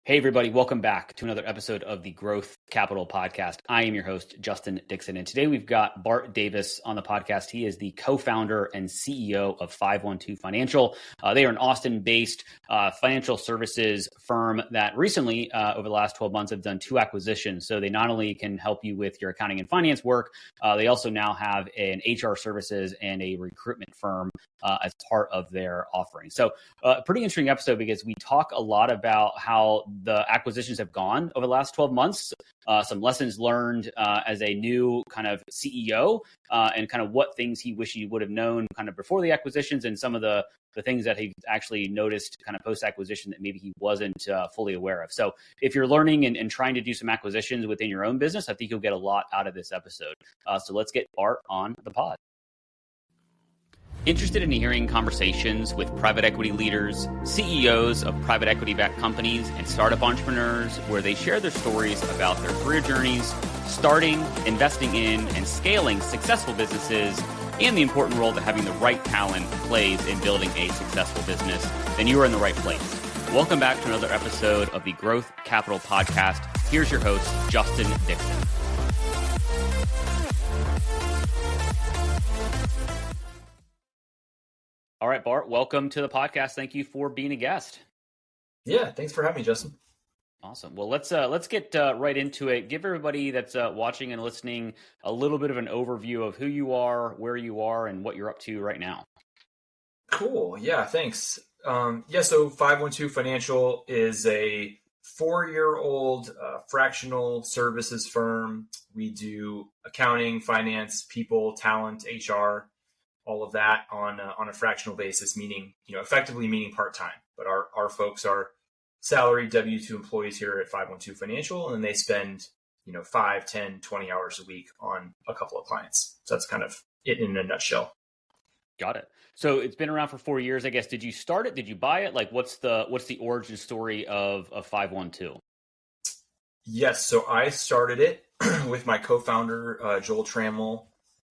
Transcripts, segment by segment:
Hey, everybody. Welcome back to another episode of the Growth Capital Podcast. I am your host, Justin Dixon. And today we've got Bart Davis on the podcast. He is the co-founder and CEO of 512 Financial. They are an Austin-based financial services firm that recently, over the last 12 months, have done 2 acquisitions. So they not only can help you with your accounting and finance work, they also now have an HR services and a recruitment firm as part of their offering. So pretty interesting episode because we talk a lot about how the acquisitions have gone over the last 12 months, some lessons learned as a new kind of CEO, and kind of what things he wished he would have known kind of before the acquisitions, and some of the things that he actually noticed kind of post-acquisition that maybe he wasn't fully aware of. So if you're learning and trying to do some acquisitions within your own business, I think you'll get a lot out of this episode. So let's get Bart on the pod. Interested in hearing conversations with private equity leaders, CEOs of private equity-backed companies, and startup entrepreneurs where they share their stories about their career journeys, starting, investing in, and scaling successful businesses, and the important role that having the right talent plays in building a successful business, then you are in the right place. Welcome back to another episode of the Growth Capital Podcast. Here's your host, Justin Dixon. All right, Bart, welcome to the podcast. Thank you for being a guest. Yeah, thanks for having me, Justin. Awesome. Well, let's get right into it. Give everybody that's watching and listening a little bit of an overview of who you are, where you are, and what you're up to right now. Cool. Yeah, thanks. So 512 Financial is a 4-year-old fractional services firm. We do accounting, finance, people, talent, HR, all of that on a fractional basis, meaning, effectively meaning part-time. But our folks are salaried W-2 employees here at 512 Financial, and they spend, 5, 10, 20 hours a week on a couple of clients. So that's kind of it in a nutshell. Got it. So it's been around for 4 years, I guess. Did you start it? Did you buy it? Like, what's the origin story of 512? Yes. So I started it with my co-founder, Joel Trammell,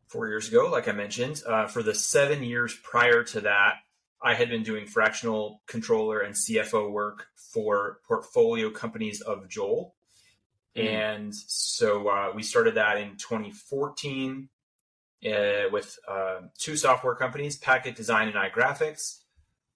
4 years ago, like I mentioned. For the 7 years prior to that, I had been doing fractional controller and CFO work for portfolio companies of Joel. And so we started that in 2014 with 2 software companies, Packet Design and iGraphics.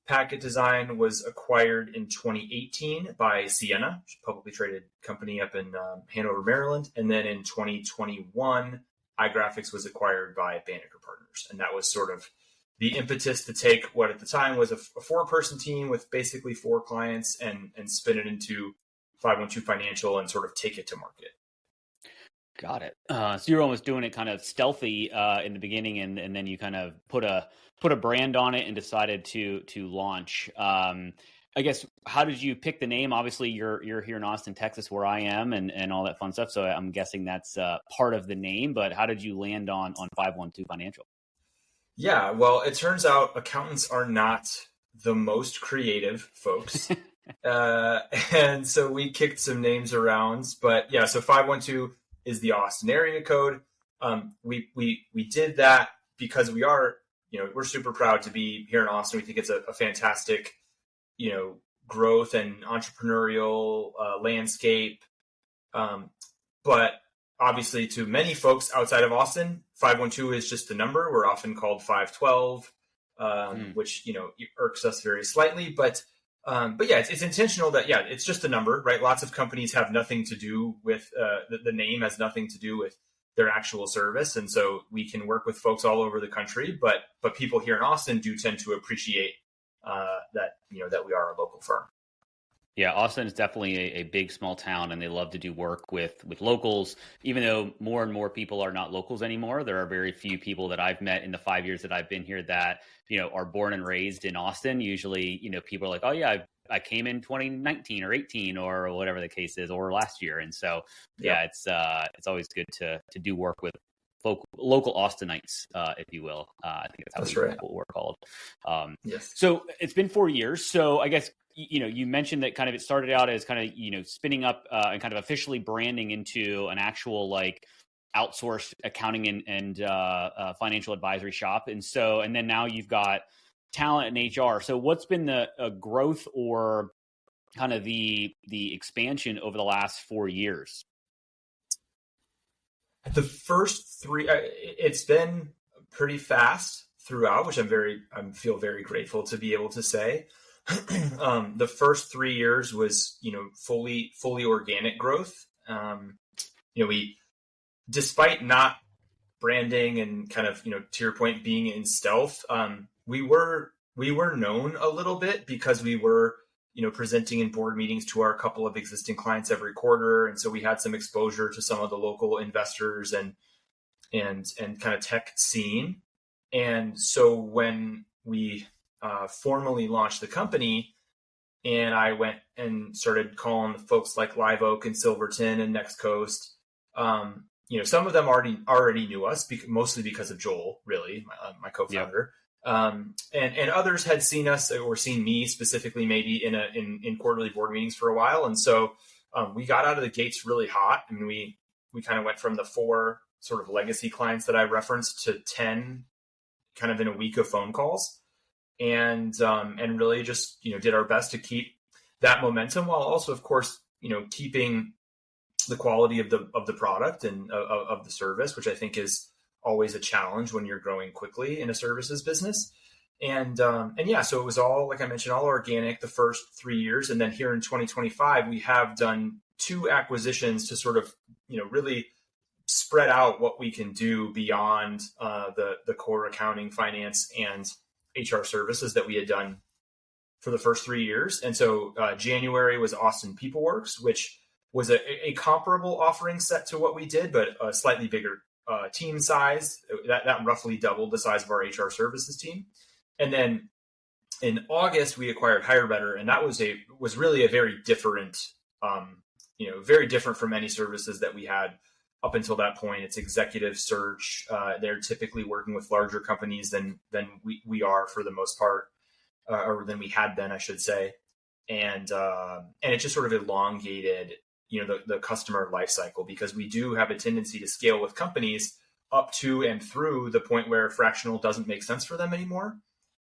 Packet Design was acquired in 2018 by Sienna, a publicly traded company up in Hanover, Maryland. And then in 2021, iGraphics was acquired by Banneker Partners. And that was sort of the impetus to take what at the time was a 4-person team with basically 4 clients and spin it into 512 Financial and sort of take it to market. Got it. So you're almost doing it kind of stealthy in the beginning, and then you kind of put a brand on it and decided to launch. I guess, how did you pick the name? Obviously, you're here in Austin, Texas, where I am, and all that fun stuff. So I'm guessing that's part of the name. But how did you land on 512 Financial? Yeah, well, it turns out accountants are not the most creative folks. And so we kicked some names around. But yeah, so 512 is the Austin area code. We did that because we are, we're super proud to be here in Austin. We think it's a fantastic growth and entrepreneurial landscape. But obviously to many folks outside of Austin, 512 is just a number. We're often called 512, which, irks us very slightly. But yeah, it's intentional that, it's just a number, right? Lots of companies have nothing to do with, the name has nothing to do with their actual service. And so we can work with folks all over the country, but people here in Austin do tend to appreciate that we are a local firm. Yeah, Austin is definitely a big, small town, and they love to do work with locals. Even though more and more people are not locals anymore, there are very few people that I've met in the 5 years that I've been here that, are born and raised in Austin. Usually, people are like, oh yeah, I came in 2019 or 18 or whatever the case is, or last year. And so, it's always good to do work with local Austinites, if you will. I think that's right. What we're called. Yes. So it's been 4 years. So I guess, you mentioned that kind of it started out as kind of, spinning up and kind of officially branding into an actual like outsourced accounting and financial advisory shop. And then now you've got talent and HR. So what's been the growth or kind of the expansion over the last 4 years? The first three, it's been pretty fast throughout, which I feel very grateful to be able to say. The first 3 years was, fully organic growth. We, despite not branding and kind of, to your point, being in stealth, we were known a little bit because we were, presenting in board meetings to our couple of existing clients every quarter. And so we had some exposure to some of the local investors and kind of tech scene. And so when we formally launched the company, and I went and started calling folks like Live Oak and Silverton and Next Coast, some of them already knew us, mostly because of Joel, really, my co-founder. Yep. And others had seen us or seen me specifically, maybe in quarterly board meetings for a while. And so we got out of the gates really hot. I mean, we kind of went from the 4 sort of legacy clients that I referenced to 10 kind of in a week of phone calls, and really just, did our best to keep that momentum while also, of course, keeping the quality of the product and of the service, which I think is always a challenge when you're growing quickly in a services business. And yeah, so it was all, like I mentioned, all organic the first 3 years. And then here in 2025, we have done 2 acquisitions to sort of, really spread out what we can do beyond the core accounting, finance, and HR services that we had done for the first 3 years. And so January was Austin PeopleWorks, which was a comparable offering set to what we did, but a slightly bigger team size. That roughly doubled the size of our HR services team. And then in August, we acquired HireBetter, and that was really a very different, very different from any services that we had up until that point. It's executive search. They're typically working with larger companies than we are for the most part, or than we had been, I should say. And it just sort of elongated, the customer lifecycle, because we do have a tendency to scale with companies up to and through the point where fractional doesn't make sense for them anymore.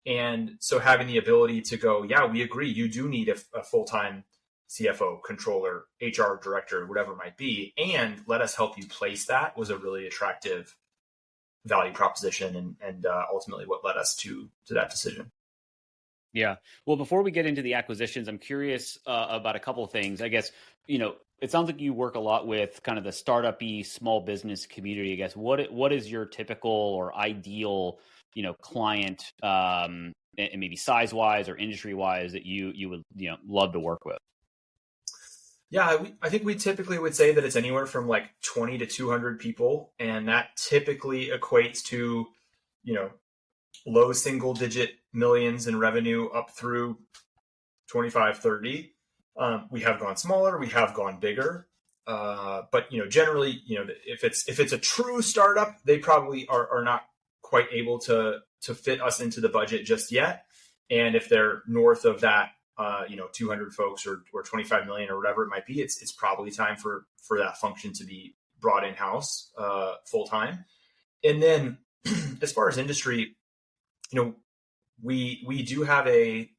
And so having the ability to go, yeah, we agree, you do need a full-time CFO, controller, HR director, whatever it might be, and let us help you place that, was a really attractive value proposition, and ultimately what led us to that decision. Yeah. Well, before we get into the acquisitions, I'm curious about a couple of things. I guess, it sounds like you work a lot with kind of the startup-y small business community. I guess what is your typical or ideal, client, and maybe size-wise or industry-wise that you would, love to work with? Yeah, I think we typically would say that it's anywhere from like 20 to 200 people. And that typically equates to, low single-digit millions in revenue up through 25, 30. We have gone smaller, we have gone bigger. But, generally, if it's a true startup, they probably are not quite able to fit us into the budget just yet. And if they're north of that, 200 folks or 25 million or whatever it might be, it's probably time for that function to be brought in-house full time. And then as far as industry, we do have a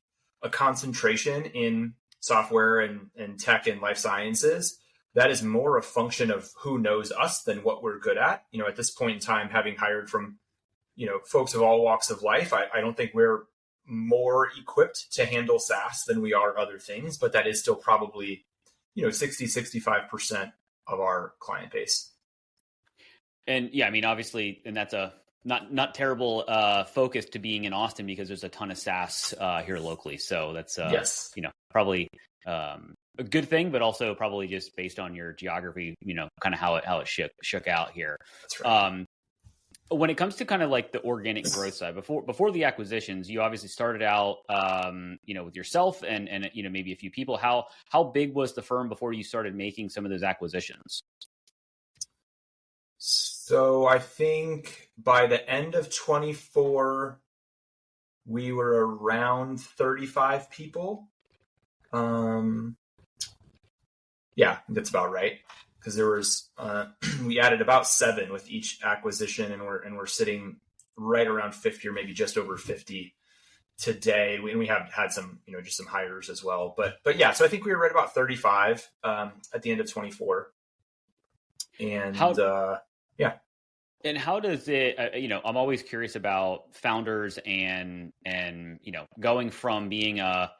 concentration in software and tech and life sciences. That is more a function of who knows us than what we're good at. At this point in time, having hired from, folks of all walks of life, I don't think we're more equipped to handle SaaS than we are other things, but that is still probably, 60-65% of our client base. And yeah, I mean, obviously, and that's a not terrible focus to being in Austin, because there's a ton of SaaS here locally. So that's yes, probably a good thing, but also probably just based on your geography, kind of how it shook out here. That's right. When it comes to kind of like the organic growth side, before the acquisitions, you obviously started out, with yourself and maybe a few people. How big was the firm before you started making some of those acquisitions? So I think by the end of 24, we were around 35 people. Yeah, that's about right. Because there was, we added about 7 with each acquisition, and we're sitting right around 50 or maybe just over 50 today. We have had some, just some hires as well, but yeah, so I think we were right about 35 at the end of 24. And yeah. And how does it, I'm always curious about founders and, going from being kind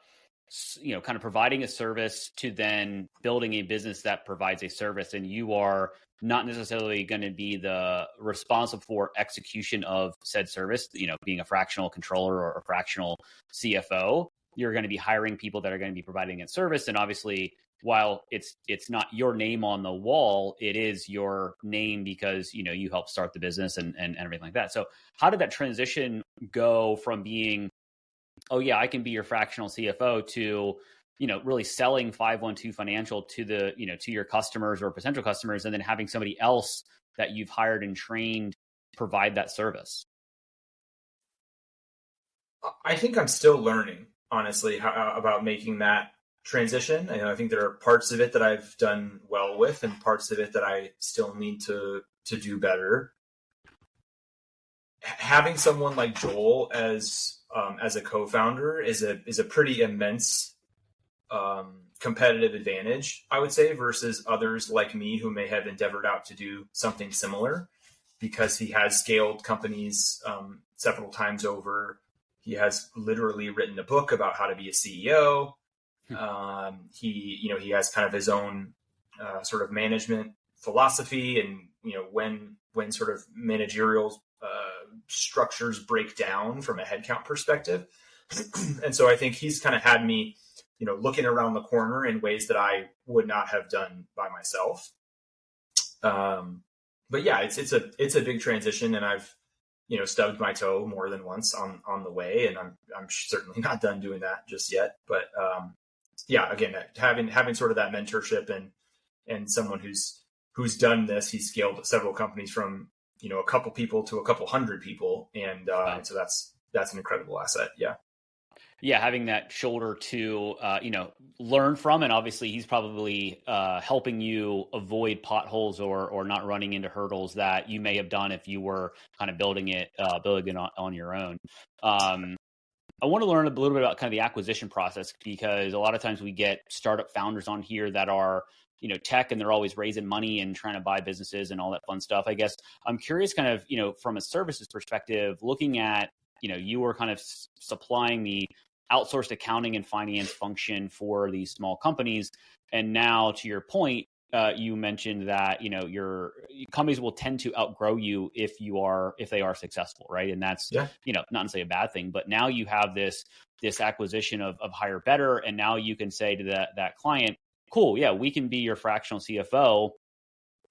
of providing a service to then building a business that provides a service, and you are not necessarily going to be the responsible for execution of said service, being a fractional controller or a fractional CFO. You're going to be hiring people that are going to be providing a service. And obviously, while it's not your name on the wall, it is your name because, you helped start the business and everything like that. So how did that transition go from being, oh yeah, I can be your fractional CFO, to, really selling 512 Financial to to your customers or potential customers, and then having somebody else that you've hired and trained provide that service? I think I'm still learning, honestly, about making that transition. I think there are parts of it that I've done well with and parts of it that I still need to do better. Having someone like Joel as a co-founder is a pretty immense competitive advantage, I would say, versus others like me who may have endeavored out to do something similar, because he has scaled companies several times over. He has literally written a book about how to be a CEO. He has kind of his own sort of management philosophy, and when sort of managerial structures break down from a headcount perspective. And so I think he's kind of had me, looking around the corner in ways that I would not have done by myself. But yeah, it's a big transition, and I've, stubbed my toe more than once on the way, and I'm certainly not done doing that just yet. But yeah, again, having sort of that mentorship and someone who's done this. He's scaled several companies from, a couple people to a couple hundred people. And so that's an incredible asset. Yeah. Yeah. Having that shoulder to, learn from, and obviously he's probably helping you avoid potholes or not running into hurdles that you may have done if you were kind of building it on your own. I want to learn a little bit about kind of the acquisition process, because a lot of times we get startup founders on here that are, tech, and they're always raising money and trying to buy businesses and all that fun stuff. I guess I'm curious kind of, from a services perspective, looking at, you were kind of supplying the outsourced accounting and finance function for these small companies. And now, to your point, you mentioned that, your companies will tend to outgrow you if they are successful, right? And that's, not necessarily a bad thing, but now you have this acquisition of higher better. And now you can say to that client, cool, yeah, we can be your fractional CFO.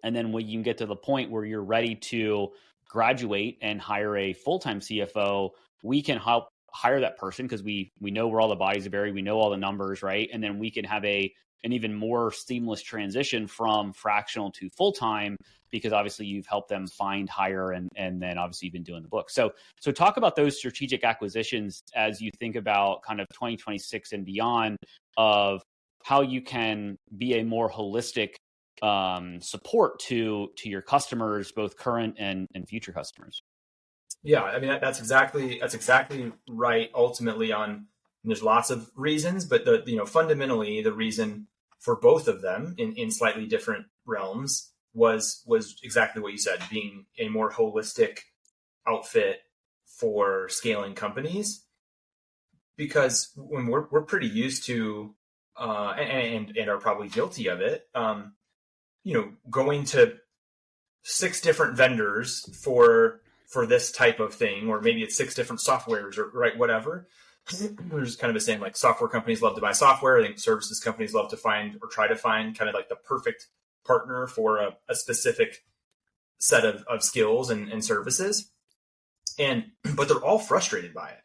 And then when you can get to the point where you're ready to graduate and hire a full-time CFO, we can help hire that person, because we know where all the bodies are buried, we know all the numbers, right? And then we can have an even more seamless transition from fractional to full-time, because obviously you've helped them find, hire, and then obviously you've been doing the book. So talk about those strategic acquisitions as you think about kind of 2026 and beyond, of how you can be a more holistic support to your customers, both current and future customers. Yeah, I mean, that's exactly right. Ultimately, there's lots of reasons, but fundamentally the reason for both of them in slightly different realms was exactly what you said, being a more holistic outfit for scaling companies. Because when we're pretty used to and are probably guilty of it, going to 6 different vendors for this type of thing, or maybe it's 6 different softwares, or right, whatever. There's kind of a saying, like, software companies love to buy software. I think services companies love to find, or try to find, kind of like the perfect partner for a specific set of skills and services. But they're all frustrated by it,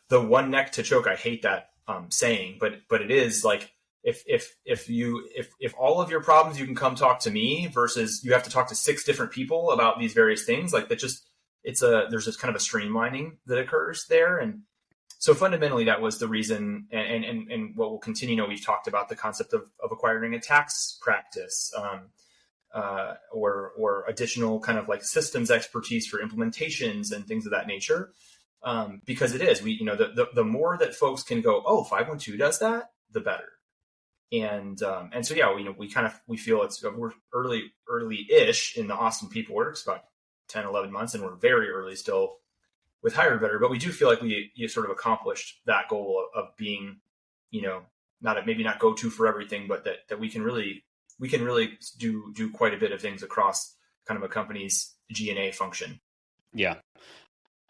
the one neck to choke. I hate that saying, but it is like, if all of your problems, you can come talk to me, versus you have to talk to 6 different people about these various things, like that, there's just kind of a streamlining that occurs there. And so fundamentally that was the reason. And what we'll continue, we've talked about the concept of acquiring a tax practice, or additional kind of like systems expertise for implementations and things of that nature. because it is, the more that folks can go, oh, 512 does that, the better. And so, yeah, we feel we're early-ish in the Austin People Works, about 10, 11 months, and we're very early still with Hire Better, but we do feel like you sort of accomplished that goal of being, maybe not go-to for everything, but that we can really do quite a bit of things across kind of a company's G&A function. Yeah.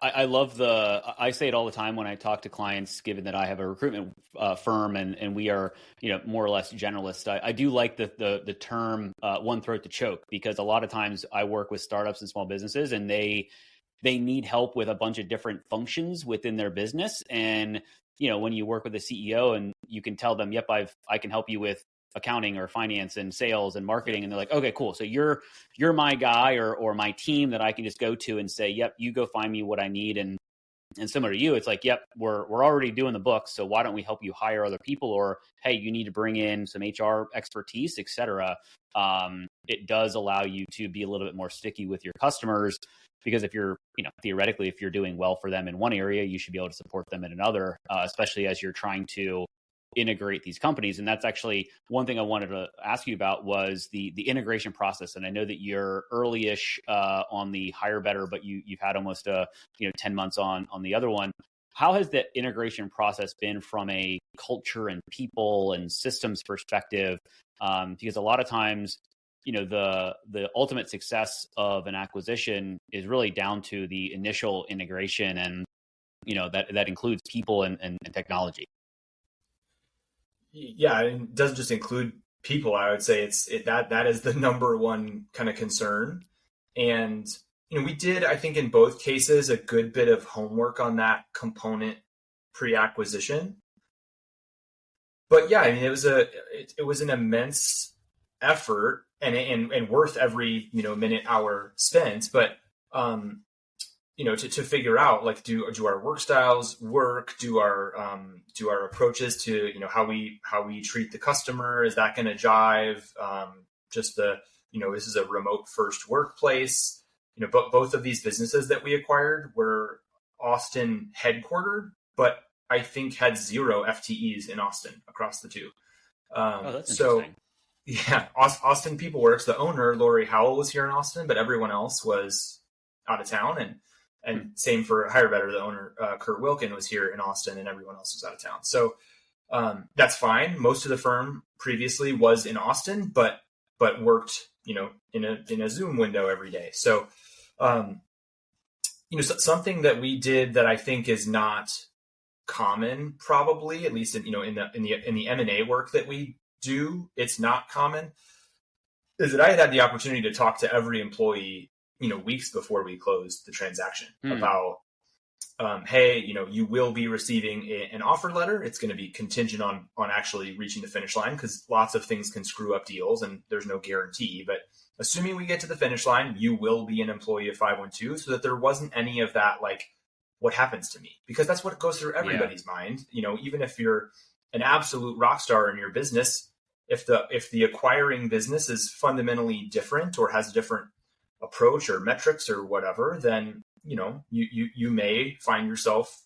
I love I say it all the time when I talk to clients, given that I have a recruitment firm and we are, more or less generalists. I do like the term one throat to choke, because a lot of times I work with startups and small businesses, and they need help with a bunch of different functions within their business. And, when you work with a CEO and you can tell them, yep, I can help you with accounting or finance and sales and marketing. And they're like, okay, cool. So you're my guy or my team that I can just go to and say, yep, you go find me what I need. And similar to you, it's like, yep, we're already doing the books, so why don't we help you hire other people? Or, hey, you need to bring in some HR expertise, et cetera. It does allow you to be a little bit more sticky with your customers, because if you're, theoretically, if you're doing well for them in one area, you should be able to support them in another, especially as you're trying to integrate these companies. And that's actually one thing I wanted to ask you about, was the integration process. And I know that you're early-ish on the Hire Better, but you've had almost 10 months on the other one. How has that integration process been from a culture and people and systems perspective? Because a lot of times, the ultimate success of an acquisition is really down to the initial integration, and that includes people and technology. Yeah, it doesn't just include people. I would say that is the number one kind of concern. And we did, I think, in both cases, a good bit of homework on that component pre-acquisition. But yeah, I mean, it was an immense effort and worth every minute, hour spent. But to figure out, like, do our work styles work? Do our approaches to how we treat the customer, is that going to jive? Just this is a remote first workplace. But both of these businesses that we acquired were Austin headquartered, but I think had 0 FTEs in Austin across the two. That's so interesting. Yeah, Austin People Works. The owner, Lori Howell, was here in Austin, but everyone else was out of town. And same for Hire Better. The owner, Kurt Wilkin, was here in Austin, and everyone else was out of town. So that's fine. Most of the firm previously was in Austin, but worked, in a Zoom window every day. So, something that we did that I think is not common, probably, at least in the M&A work that we do, it's not common, is that I had the opportunity to talk to every employee, weeks before we closed the transaction about, hey, you will be receiving an offer letter. It's going to be contingent on actually reaching the finish line, because lots of things can screw up deals and there's no guarantee. But assuming we get to the finish line, you will be an employee of 512, so that there wasn't any of that, like, what happens to me? Because that's what goes through everybody's mind. Even if you're an absolute rock star in your business, if the acquiring business is fundamentally different or has a different approach or metrics or whatever, then you may find yourself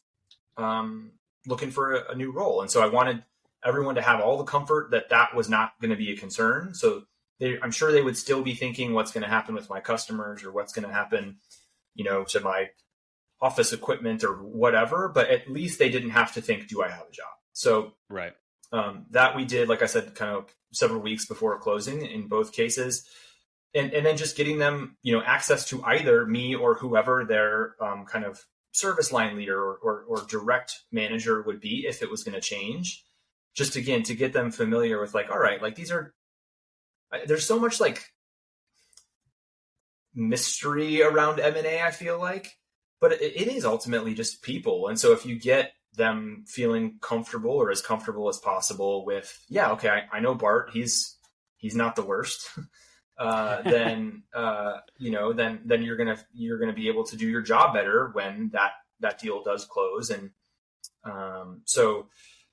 looking for a new role. And so I wanted everyone to have all the comfort that was not going to be a concern. So I'm sure they would still be thinking, what's going to happen with my customers, or what's going to happen, to my office equipment or whatever. But at least they didn't have to think, do I have a job? So right. That we did, like I said, kind of several weeks before closing in both cases. And then just getting them, access to either me or whoever their kind of service line leader or direct manager would be, if it was going to change. Just, again, to get them familiar with, like, all right, like, there's so much, like, mystery around M&A, I feel like, but it is ultimately just people. And so if you get them feeling comfortable, or as comfortable as possible with, yeah, okay, I know Bart, he's not the worst. Then you're gonna be able to do your job better when that deal does close. And so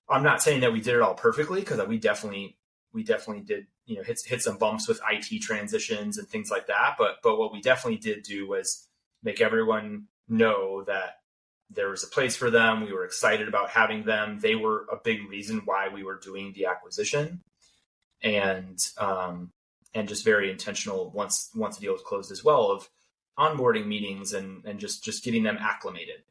I'm not saying that we did it all perfectly, because we definitely did hit some bumps with IT transitions and things like that. But what we definitely did do was make everyone know that there was a place for them. We were excited about having them. They were a big reason why we were doing the acquisition, and just very intentional once the deal was closed as well, of onboarding meetings and just getting them acclimated.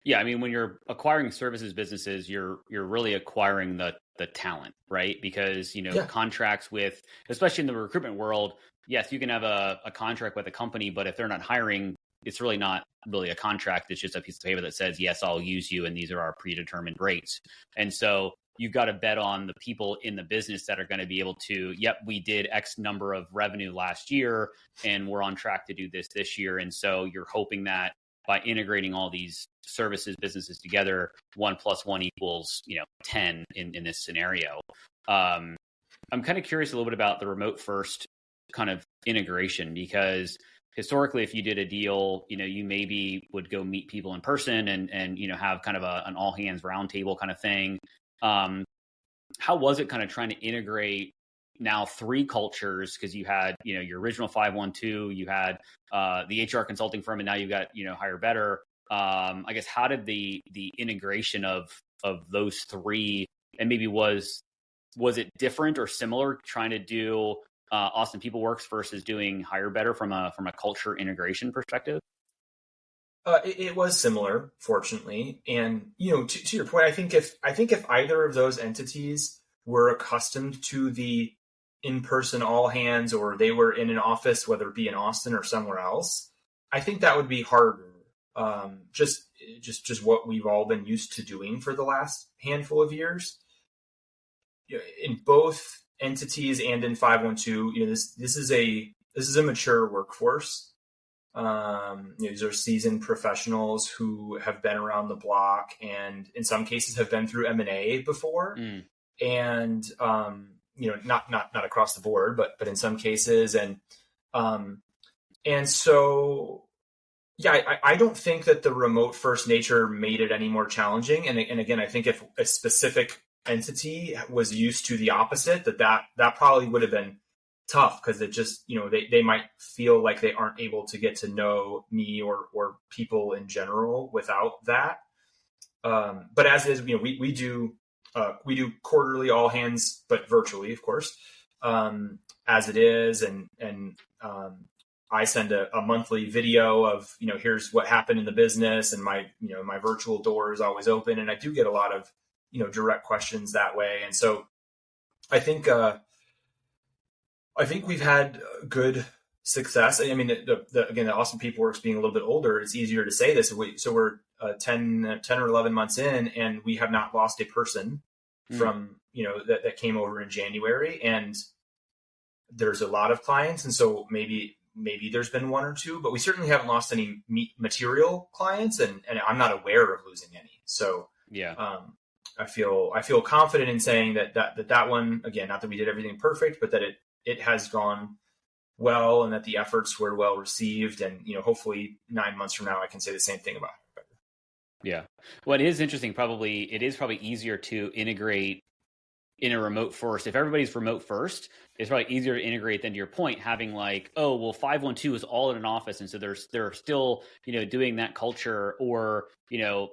Yeah, I mean, when you're acquiring services businesses, you're really acquiring the talent, right? Because, contracts with, especially in the recruitment world, yes, you can have a contract with a company, but if they're not hiring, it's really not really a contract. It's just a piece of paper that says, yes, I'll use you, and these are our predetermined rates. And so you've got to bet on the people in the business that are going to be able to, yep, we did X number of revenue last year, and we're on track to do this year. And so you're hoping that by integrating all these services businesses together, 1 + 1 = 10 in this scenario. I'm kind of curious a little bit about the remote first kind of integration, because historically, if you did a deal, you maybe would go meet people in person and have kind of an all hands roundtable kind of thing. How was it kind of trying to integrate now 3 cultures? Because you had, your original 512, you had the HR consulting firm, and now you've got, Hire Better. I guess, how did the integration of those 3, and maybe was it different or similar trying to do Austin PeopleWorks versus doing Hire Better from a culture integration perspective? It was similar, fortunately, and to your point, I think if either of those entities were accustomed to the in-person all hands, or they were in an office, whether it be in Austin or somewhere else, I think that would be harder. Just what we've all been used to doing for the last handful of years. In both entities and in 512, this is a mature workforce. These are seasoned professionals who have been around the block, and in some cases have been through M&A before, and not across the board, but in some cases, and so. Yeah, I don't think that the remote first nature made it any more challenging. And again, I think if a specific entity was used to the opposite, that probably would have been tough, because it just, they might feel like they aren't able to get to know me or people in general without that. But as is, we do quarterly all hands, but virtually, of course, as it is. And I send a monthly video of, here's what happened in the business, and my virtual door is always open. And I do get a lot of, direct questions that way. And so I think we've had good success. I mean, again, the Austin PeopleWorks being a little bit older, it's easier to say this. So we're 10 or 11 months in, and we have not lost a person from, that came over in January. And there's a lot of clients. And so maybe there's been 1 or 2, but we certainly haven't lost any material clients, and I'm not aware of losing any. So yeah, I feel confident in saying that one, again, not that we did everything perfect, but that it has gone well, and that the efforts were well received. And, hopefully 9 months from now, I can say the same thing about it. Yeah. Well, it is interesting. It is probably easier to integrate in a remote first. If everybody's remote first, it's probably easier to integrate than, to your point, having 512 is all in an office, and so they're still doing that culture, or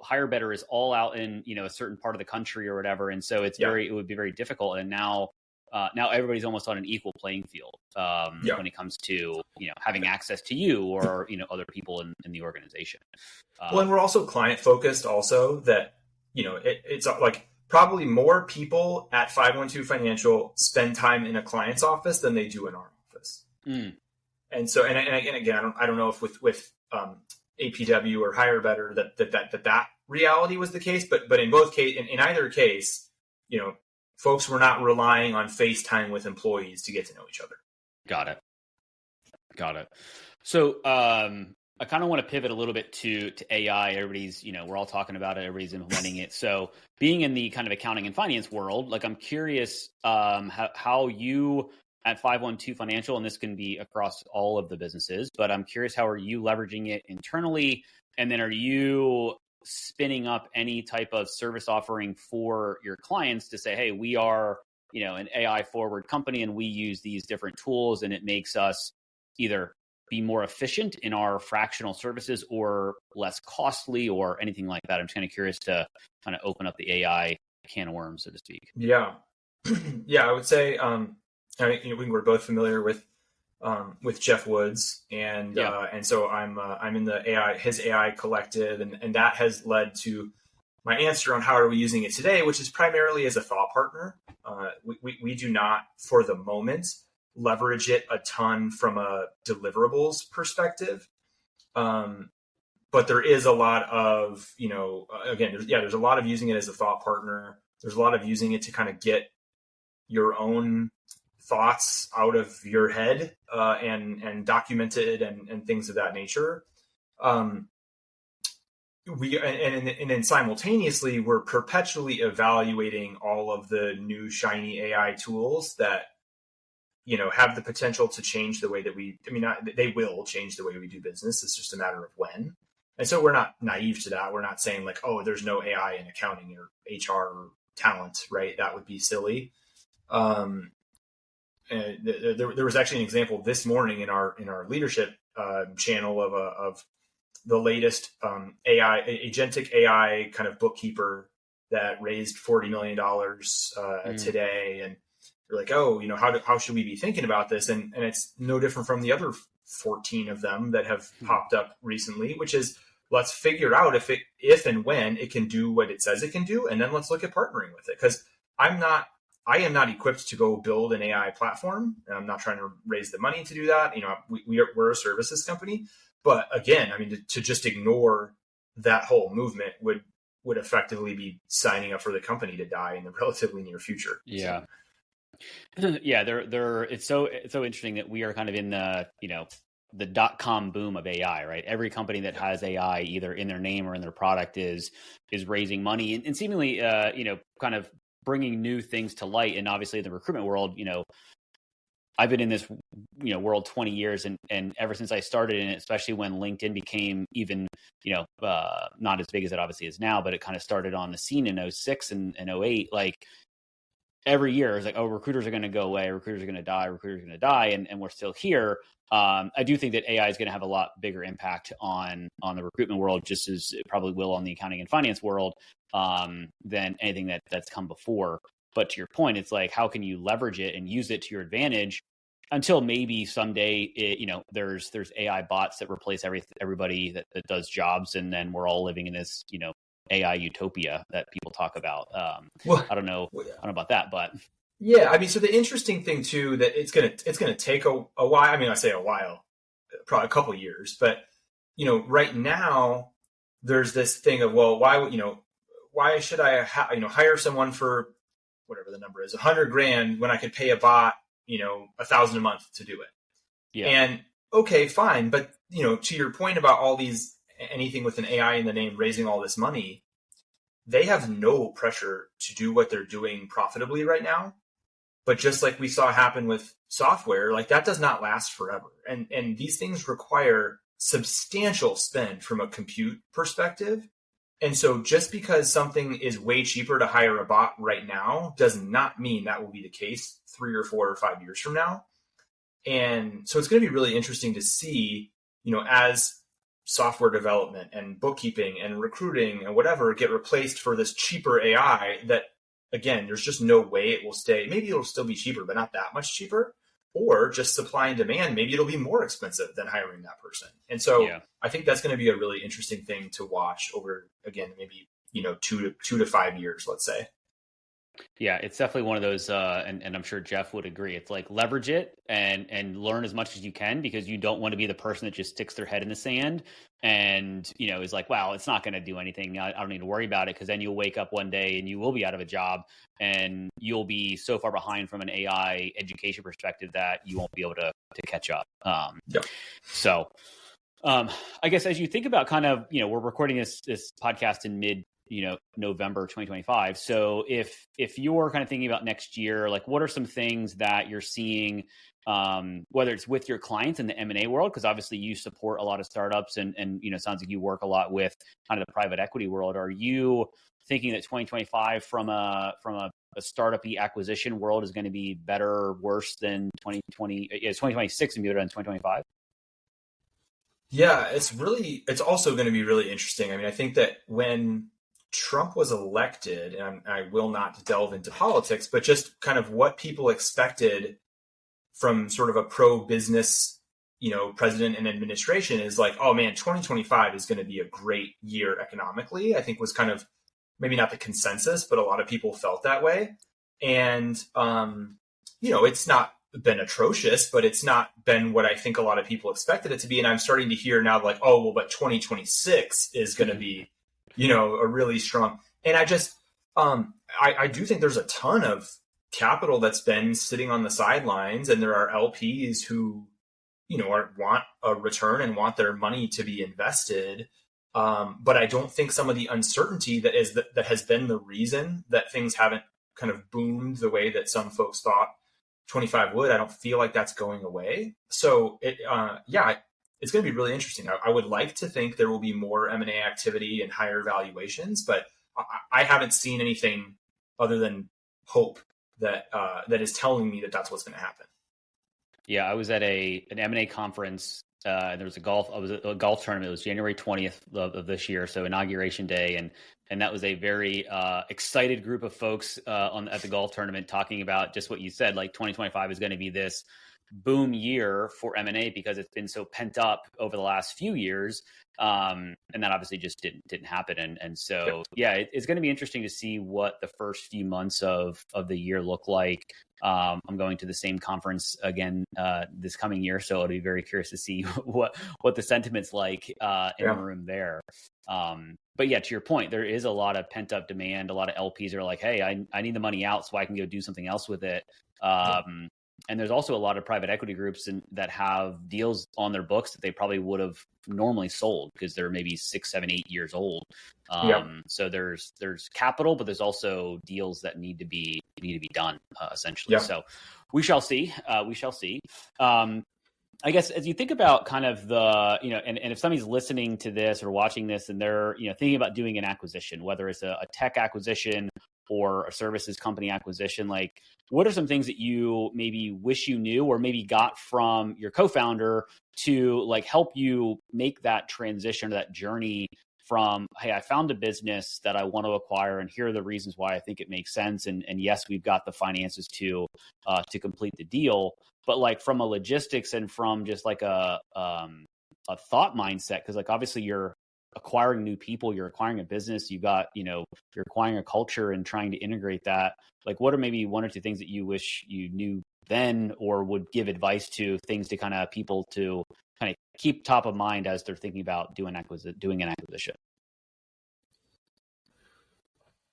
Hire Better is all out in a certain part of the country or whatever, and so it would be very difficult. And now everybody's almost on an equal playing field when it comes to having access to you or other people in the organization. And we're also client focused. Also, that it's like, probably more people at 512 Financial spend time in a client's office than they do in our office. And so, and again, I don't know if with APW or Hire Better that reality was the case, but in both in either case, folks were not relying on FaceTime with employees to get to know each other. Got it. So, I kind of want to pivot a little bit to AI. Everybody's, we're all talking about it. Everybody's implementing it. So being in the kind of accounting and finance world, I'm curious how you at 512 Financial, and this can be across all of the businesses, but I'm curious, how are you leveraging it internally? And then are you spinning up any type of service offering for your clients to say, hey, we are, an AI forward company, and we use these different tools, and it makes us either be more efficient in our fractional services or less costly or anything like that? I'm just kind of curious to kind of open up the AI can of worms, so to speak. Yeah. Yeah, I would say, we're both familiar with Jeff Woods, and so I'm in the his AI collective, and that has led to my answer on how are we using it today, which is primarily as a thought partner. We do not, for the moment, leverage it a ton from a deliverables perspective. But there is a lot of, there's a lot of using it as a thought partner. There's a lot of using it to kind of get your own thoughts out of your head and document it and things of that nature. And then simultaneously, we're perpetually evaluating all of the new shiny AI tools that, have the potential to change the way that they will change the way we do business. It's just a matter of when. And so we're not naive to that. We're not saying like, oh, there's no AI in accounting or HR or talent, right? That would be silly. There was actually an example this morning in our leadership channel of the latest agentic AI kind of bookkeeper that raised $40 million today. And you're like, oh, how should we be thinking about this? And it's no different from the other 14 of them that have popped up recently, which is, let's figure out if and when it can do what it says it can do. And then let's look at partnering with it. Because I am not equipped to go build an AI platform. I'm not trying to raise the money to do that. We're a services company. But again, to just ignore that whole movement would effectively be signing up for the company to die in the relatively near future. Yeah. So. Yeah. It's so interesting that we are kind of in the .com boom of AI, right? Every company that has AI either in their name or in their product is raising money and seemingly, kind of bringing new things to light. And obviously in the recruitment world, I've been in this, world 20 years and ever since I started in it, especially when LinkedIn became even, not as big as it obviously is now, but it kind of started on the scene in 06 and 08, like every year it's like, oh, recruiters are going to go away, recruiters are going to die, and we're still here. I do think that AI is going to have a lot bigger impact on the recruitment world, just as it probably will on the accounting and finance world, than anything that's come before. But to your point, it's like, how can you leverage it and use it to your advantage until maybe someday, there's AI bots that replace everybody that does jobs. And then we're all living in this, AI utopia that people talk about. I don't know about that, but yeah, so the interesting thing too, that it's gonna take a while. I say a while, probably a couple of years, but right now there's this thing of, well, why should I hire someone for whatever the number is, $100,000 when I could pay a bot, $1,000 a month to do it. Yeah. And okay, fine. But, to your point about all these, anything with an AI in the name, raising all this money, they have no pressure to do what they're doing profitably right now. But just like we saw happen with software, like that does not last forever. And these things require substantial spend from a compute perspective. And so just because something is way cheaper to hire a bot right now does not mean that will be the case 3 or 4 or 5 years from now. And so it's going to be really interesting to see, as software development and bookkeeping and recruiting and whatever get replaced for this cheaper AI that, again, there's just no way it will stay. Maybe it'll still be cheaper, but not that much cheaper. Or just supply and demand, maybe it'll be more expensive than hiring that person. And so I think that's going to be a really interesting thing to watch over, again, maybe, 2 to 5 years, let's say. Yeah, it's definitely one of those, and I'm sure Jeff would agree. It's like leverage it and learn as much as you can, because you don't want to be the person that just sticks their head in the sand and, is like, wow, it's not going to do anything. I don't need to worry about it, because then you'll wake up one day and you will be out of a job and you'll be so far behind from an AI education perspective that you won't be able to catch up. So I guess as you think about kind of, we're recording this podcast in mid November 2025. So if you're kind of thinking about next year, like what are some things that you're seeing, whether it's with your clients in the M&A world, because obviously you support a lot of startups and sounds like you work a lot with kind of the private equity world. Are you thinking that 2025 from a startup-y acquisition world is going to be better or worse than 2020? Is 2026 going to be better than 2025? Yeah, it's also going to be really interesting. I mean, I think that when Trump was elected, and I will not delve into politics, but just kind of what people expected from sort of a pro-business, president and administration is like, oh man, 2025 is going to be a great year economically, I think was kind of maybe not the consensus, but a lot of people felt that way. And, it's not been atrocious, but it's not been what I think a lot of people expected it to be. And I'm starting to hear now like, oh, well, but 2026 is going to be, a really strong. And I just, I do think there's a ton of capital that's been sitting on the sidelines, and there are LPs who, want a return and want their money to be invested. But I don't think some of the uncertainty that has been the reason that things haven't kind of boomed the way that some folks thought 25 would, I don't feel like that's going away. So it's going to be really interesting. I would like to think there will be more M&A activity and higher valuations, but I haven't seen anything other than hope that is telling me that that's what's going to happen. Yeah, I was at an M&A conference. There was a golf tournament. It was January 20th of this year, so inauguration day, and that was a very excited group of folks at the golf tournament talking about just what you said. Like 2025 is going to be this boom year for M&A because it's been so pent up over the last few years, and that obviously just didn't happen. And so it's going to be interesting to see what the first few months of the year look like. I'm going to the same conference again this coming year, so I'll be very curious to see what the sentiment's like in the room there. But yeah, to your point, there is a lot of pent up demand. A lot of LPs are like, hey, I need the money out so I can go do something else with it. And there's also a lot of private equity groups that have deals on their books that they probably would have normally sold because they're maybe 6, 7, 8 years old. So there's capital, but there's also deals that need to be done essentially. So we shall see. I guess as you think about kind of the, and if somebody's listening to this or watching this and they're, thinking about doing an acquisition, whether it's a tech acquisition or a services company acquisition, like what are some things that you maybe wish you knew or maybe got from your co-founder to like help you make that transition or that journey from, hey, I found a business that I want to acquire and here are the reasons why I think it makes sense. And yes, we've got the finances to complete the deal, but like from a logistics and from just like a thought mindset, because like obviously you're acquiring new people, you're acquiring a business, you got, you're acquiring a culture and trying to integrate that. Like what are maybe one or two things that you wish you knew then or would give advice to things to kind of people to kind of keep top of mind as they're thinking about doing an acquisition?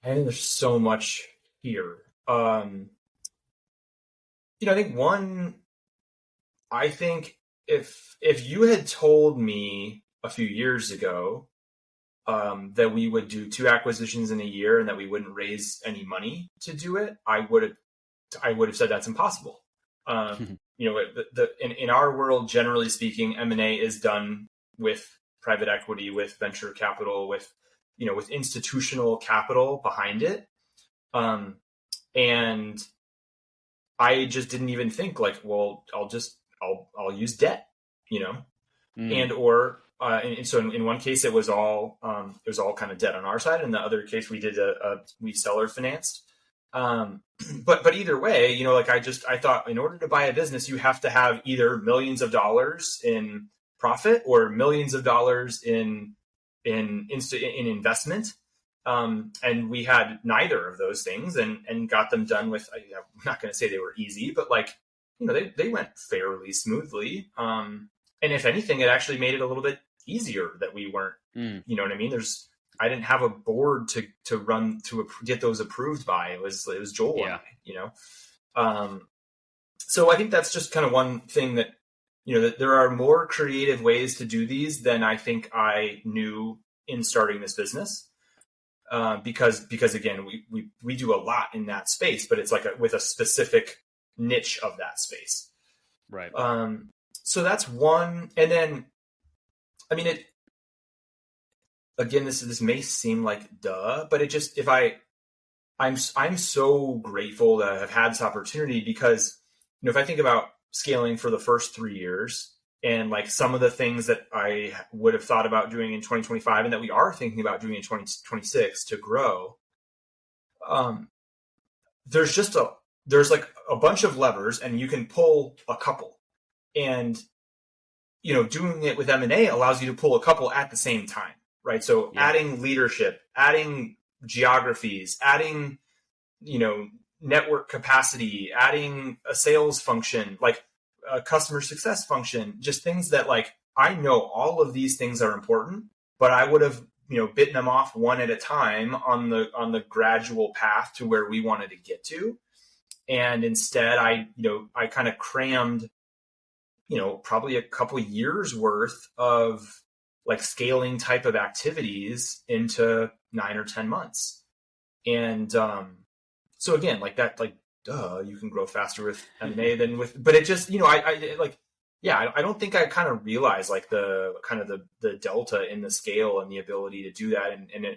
I think there's so much here. I think if you had told me a few years ago that we would do 2 acquisitions in a year and that we wouldn't raise any money to do it, I would have said that's impossible. In our world, generally speaking, M&A is done with private equity, with venture capital, with institutional capital behind it. And I just didn't even think like, well, I'll use debt, and so in one case it was all kind of debt on our side. In the other case, we did we seller financed. But either way, I thought in order to buy a business, you have to have either millions of dollars in profit or millions of dollars in investment. And we had neither of those things and got them done with, I'm not going to say they were easy, but they went fairly smoothly. And if anything, it actually made it a little bit easier that we weren't, you know what I mean? I didn't have a board to run to get those approved by. It was Joel and I, So I think that's just kind of one thing that, that there are more creative ways to do these than I think I knew in starting this business. Because again, we do a lot in that space, but it's like with a specific niche of that space. Right. So that's one. And then, I mean, again, this may seem like duh, but it just, I'm so grateful to have had this opportunity because, if I think about scaling for the first 3 years, and like some of the things that I would have thought about doing in 2025 and that we are thinking about doing in 2026 to grow, there's like a bunch of levers and you can pull a couple, and doing it with M&A allows you to pull a couple at the same time, right? So adding leadership, adding geographies, adding network capacity, adding a sales function, like a customer success function, just things that like I know all of these things are important, but I would have bitten them off one at a time on the gradual path to where we wanted to get to. And instead I kind of crammed probably a couple years worth of like scaling type of activities into 9 or 10 months. And so again, like that, like you can grow faster with M&A than with, but it just I don't think I kind of realized like the delta in the scale and the ability to do that. And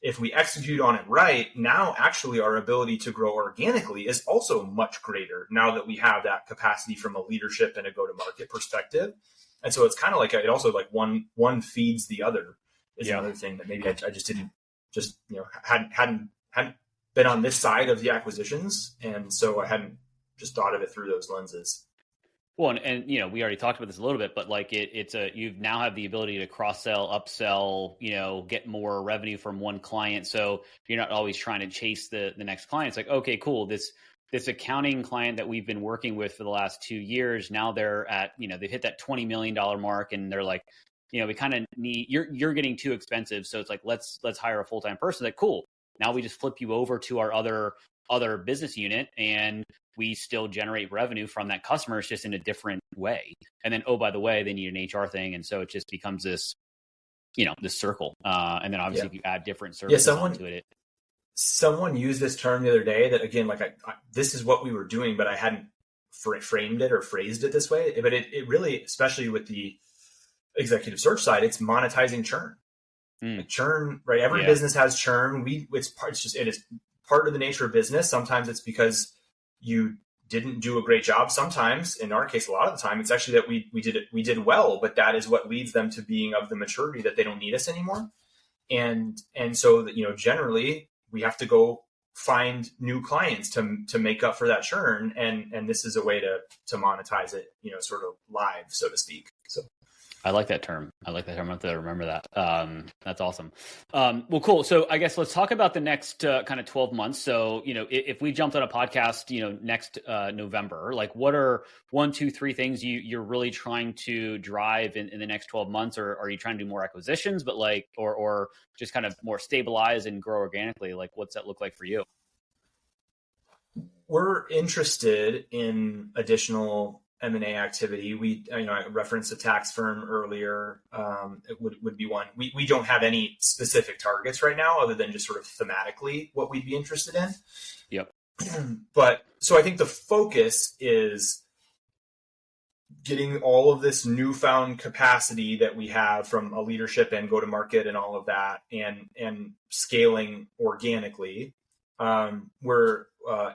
if we execute on it right, now actually our ability to grow organically is also much greater now that we have that capacity from a leadership and a go-to-market perspective. And so it's kind of like it also like one feeds the other is another thing that maybe I just didn't hadn't been on this side of the acquisitions. And so I hadn't just thought of it through those lenses. Well, and we already talked about this a little bit, but like you now have the ability to cross-sell, upsell, get more revenue from one client. So you're not always trying to chase the next client. It's like, okay, cool. This accounting client that we've been working with for the last 2 years, now they're at, they've hit that $20 million mark, and they're like, we kind of need, you're getting too expensive. So it's like, let's hire a full-time person. Like, cool. Now we just flip you over to our other business unit, and we still generate revenue from that customer. It's just in a different way. And then, oh, by the way, they need an HR thing. And so it just becomes this, this circle. And then obviously if you add different services onto it. Someone used this term the other day that, again, like this is what we were doing, but I hadn't framed it or phrased it this way. But it really, especially with the executive search side, it's monetizing churn. Like churn, right? Every business has churn. It is part of the nature of business. Sometimes it's because you didn't do a great job. Sometimes, in our case, a lot of the time, it's actually that we did well, but that is what leads them to being of the maturity that they don't need us anymore. And so that, generally we have to go find new clients to make up for that churn. And this is a way to monetize it, sort of live, so to speak. So I like that term. I'm going to have to remember that. That's awesome. Well, cool. So I guess let's talk about the next kind of 12 months. So, if we jumped on a podcast, next November, like what are 1, 2, 3 things you're really trying to drive in the next 12 months? Or are you trying to do more acquisitions, but like, or just kind of more stabilize and grow organically? Like, what's that look like for you? We're interested in additional M&A activity. I referenced a tax firm earlier. It would be one. We don't have any specific targets right now other than just sort of thematically what we'd be interested in. Yep. But so I think the focus is getting all of this newfound capacity that we have from a leadership and go-to-market and all of that and scaling organically. We're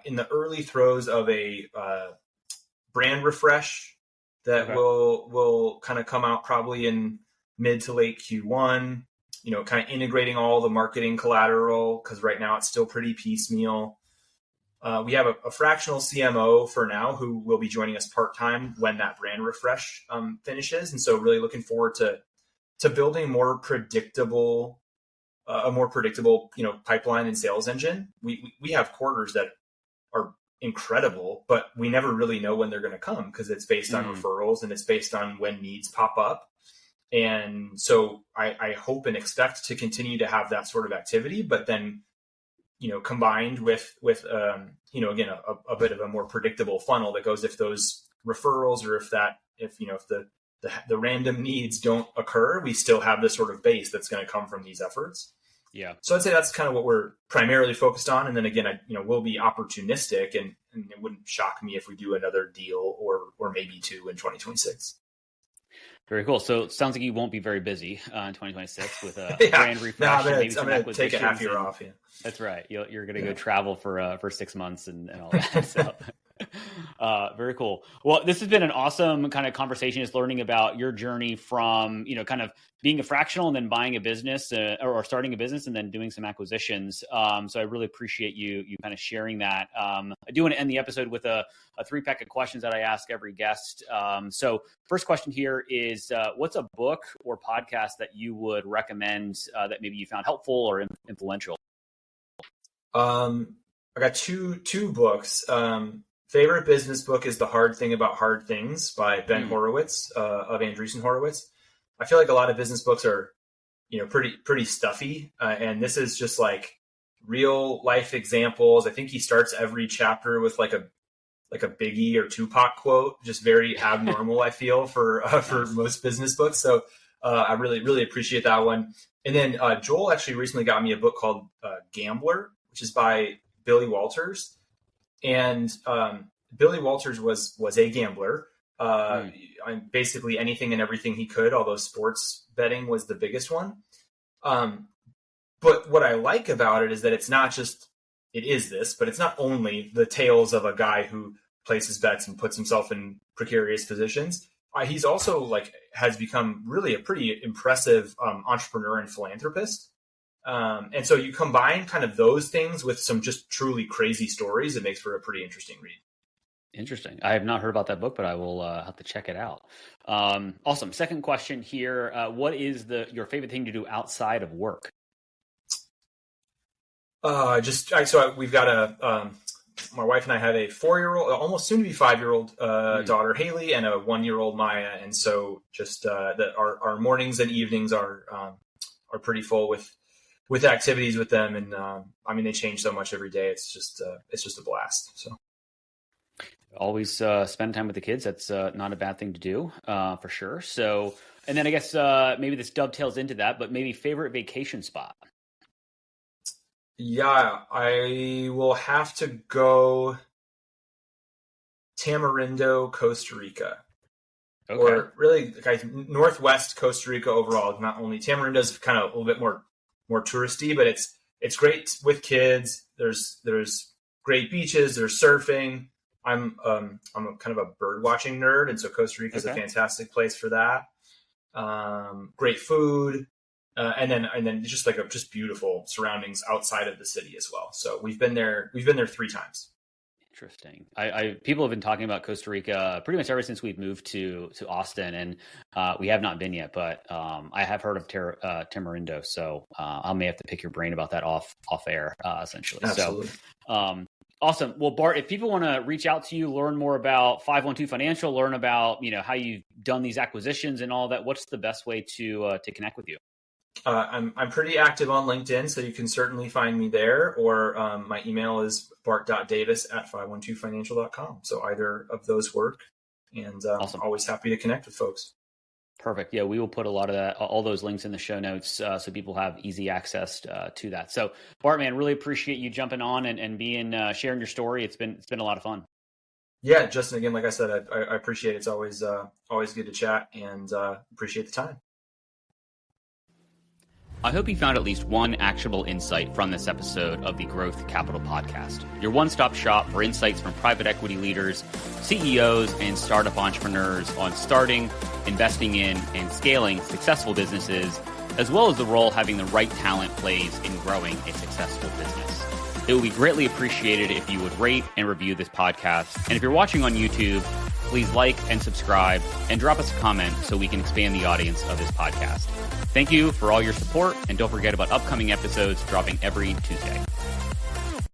in the early throes of a brand refresh that will kind of come out probably in mid to late Q1, kind of integrating all the marketing collateral, because right now it's still pretty piecemeal. We have a fractional CMO for now who will be joining us part-time when that brand refresh finishes. And so really looking forward to building a more predictable, pipeline and sales engine. We have quarters that are incredible, but we never really know when they're going to come because it's based on referrals and it's based on when needs pop up. And so I hope and expect to continue to have that sort of activity, but then, combined with again, a bit of a more predictable funnel that goes if those referrals or if the random needs don't occur, we still have this sort of base that's going to come from these efforts. Yeah. So I'd say that's kind of what we're primarily focused on. And then again, we'll be opportunistic and it wouldn't shock me if we do another deal or maybe 2 in 2026. Very cool. So it sounds like you won't be very busy in 2026 with a brand refresh. I'm going to take a half year off. Yeah. That's right. You're going to go travel for 6 months and all that. So Very cool. Well, this has been an awesome kind of conversation, just learning about your journey from, kind of being a fractional and then buying a business or starting a business and then doing some acquisitions. So I really appreciate you kind of sharing that. I do want to end the episode with a 3-pack of questions that I ask every guest. So first question here is, what's a book or podcast that you would recommend that maybe you found helpful or influential? I got two books. Favorite business book is The Hard Thing About Hard Things by Ben Horowitz of Andreessen Horowitz. I feel like a lot of business books are, pretty stuffy, and this is just like real life examples. I think he starts every chapter with like a Biggie or Tupac quote, just very abnormal. I feel for most business books. So I really appreciate that one. And then Joel actually recently got me a book called Gambler, which is by Billy Walters. And Billy Walters was a gambler. Basically anything and everything he could, although sports betting was the biggest one. But what I like about it is that it's not only the tales of a guy who places bets and puts himself in precarious positions. He's also has become really a pretty impressive entrepreneur and philanthropist. And so you combine kind of those things with some just truly crazy stories, it makes for a pretty interesting read. Interesting. I have not heard about that book, but I will have to check it out. Awesome. Second question here. What is your favorite thing to do outside of work? We've got my wife and I have a 4-year-old, almost soon to be 5-year-old daughter, Haley, and a 1-year-old Maya. And so just our mornings and evenings are pretty full with activities with them. And they change so much every day. It's just a blast. So. Always spend time with the kids. That's not a bad thing to do, for sure. So, and then I guess maybe this dovetails into that, but maybe favorite vacation spot. Yeah, I will have to go Tamarindo, Costa Rica. Okay. Or really Northwest Costa Rica overall. Not only Tamarindo is kind of a little bit more touristy, but it's great with kids. There's great beaches, there's surfing. I'm a kind of a bird watching nerd, and so Costa Rica is a fantastic place for that. Great food, and then just beautiful surroundings outside of the city as well. So we've been there 3 times. Interesting. People have been talking about Costa Rica pretty much ever since we've moved to Austin, and we have not been yet. But I have heard of Tamarindo, so I may have to pick your brain about that off air, essentially. Absolutely. So. Awesome. Well, Bart, if people want to reach out to you, learn more about 512 Financial, learn about how you've done these acquisitions and all that, what's the best way to connect with you? I'm pretty active on LinkedIn, so you can certainly find me there. Or my email is bart.davis@512financial.com. So either of those work, and awesome. Always happy to connect with folks. Perfect. Yeah, we will put a lot of that, all those links in the show notes, so people have easy access to that. So, Bart, man, really appreciate you jumping on and being sharing your story. It's been a lot of fun. Yeah, Justin. Again, like I said, I appreciate it. It's always good to chat, and appreciate the time. I hope you found at least one actionable insight from this episode of the Growth Capital Podcast, your one-stop shop for insights from private equity leaders, CEOs, and startup entrepreneurs on starting, investing in, and scaling successful businesses, as well as the role having the right talent plays in growing a successful business. It would be greatly appreciated if you would rate and review this podcast. And if you're watching on YouTube, please like and subscribe and drop us a comment so we can expand the audience of this podcast. Thank you for all your support, and don't forget about upcoming episodes dropping every Tuesday.